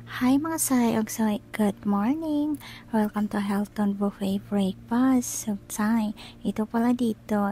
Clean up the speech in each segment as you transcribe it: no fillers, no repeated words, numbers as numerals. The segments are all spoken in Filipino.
Hi mga Sai, good morning! Welcome to Helton Buffet Breakfast. So Sai, ito pala dito.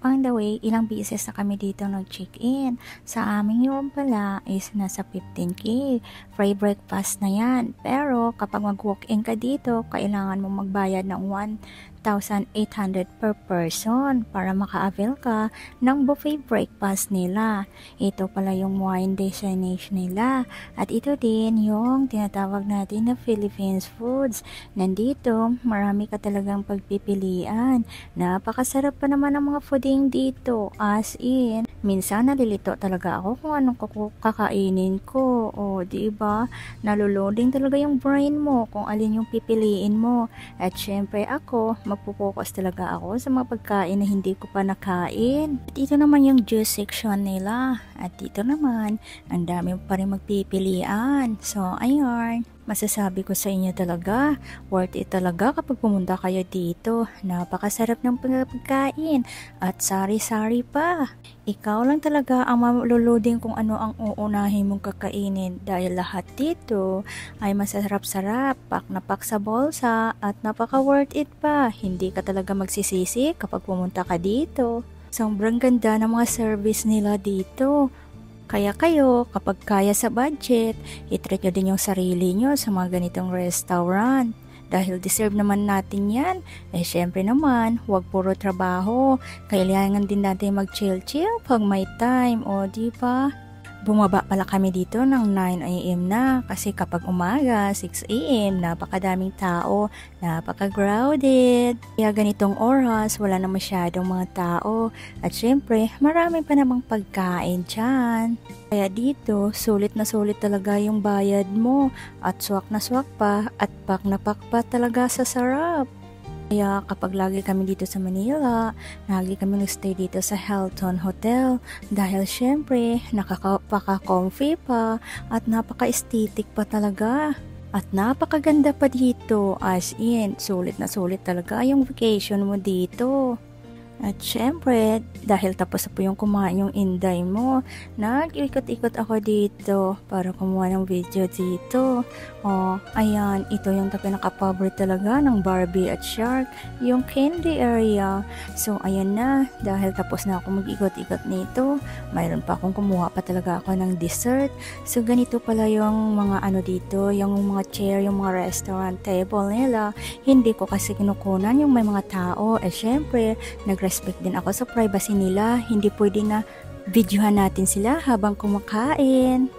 On the way, ilang beses na kami dito nag-check-in. Sa aming room pala is nasa 15K. Free breakfast na yan. Pero kapag mag-walk-in ka dito, kailangan mo magbayad ng 1,800 per person para maka-avail ka ng buffet breakfast nila. Ito pala yung wine destination nila. At ito din yung tinatawag natin na Philippines foods. Nandito, marami ka talagang pagpipilian. Napakasarap pa naman ng mga fooding dito. As in, minsan nalilito talaga ako kung anong kakainin ko. O, diba? Naluloding talaga yung brain mo kung alin yung pipiliin mo. At syempre ako, magpo-focus talaga ako sa mga pagkain na hindi ko pa nakain. At ito naman yung juice section nila. At dito naman, ang dami pa rin magpipilian. So, ayun. Masasabi ko sa inyo talaga, worth it talaga kapag pumunta kayo dito. Napakasarap ng pagkain at sari-sari pa. Ikaw lang talaga ang maluluding kung ano ang uunahin mong kakainin dahil lahat dito ay masarap-sarap, pak na pak sa bolsa at napaka-worth it pa. Hindi ka talaga magsisisi kapag pumunta ka dito. Sobrang ganda ng mga service nila dito. Kaya kayo, kapag kaya sa budget, itreat nyo din yung sarili nyo sa mga ganitong restaurant. Dahil deserve naman natin yan. Syempre naman, huwag puro trabaho. Kailangan din natin mag-chill-chill pag may time. O, diba? Bumaba pala kami dito ng 9 AM na kasi kapag umaga, 6 AM, napakadaming tao, napaka-crowded. Kaya ganitong oras, wala na masyadong mga tao. At syempre, marami pa namang pagkain dyan. Kaya dito, sulit na sulit talaga yung bayad mo at swak na swak pa at pak na pak pa talaga sa sarap. Kaya kapag lagi kami dito sa Manila, lagi kami nagstay dito sa Hilton Hotel dahil syempre nakakapaka-comfy pa at napaka-aesthetic pa talaga. At napakaganda pa dito, as in, sulit na sulit talaga yung vacation mo dito. At syempre, dahil tapos na po yung kumain yung inday mo, nag-ikot-ikot ako dito para kumuha ng video dito. O, ayan, ito yung pinaka-favorite talaga ng Barbie at Shark, yung candy area. So, ayan na, dahil tapos na ako mag-ikot-ikot nito, mayroon pa akong kumuha pa talaga ako ng dessert. So, ganito pala yung mga ano dito, yung mga chair, yung mga restaurant table nila. Hindi ko kasi kinukunan yung may mga tao. Syempre, nag-respect din ako sa privacy nila. Hindi pwede na videohan natin sila habang kumakain.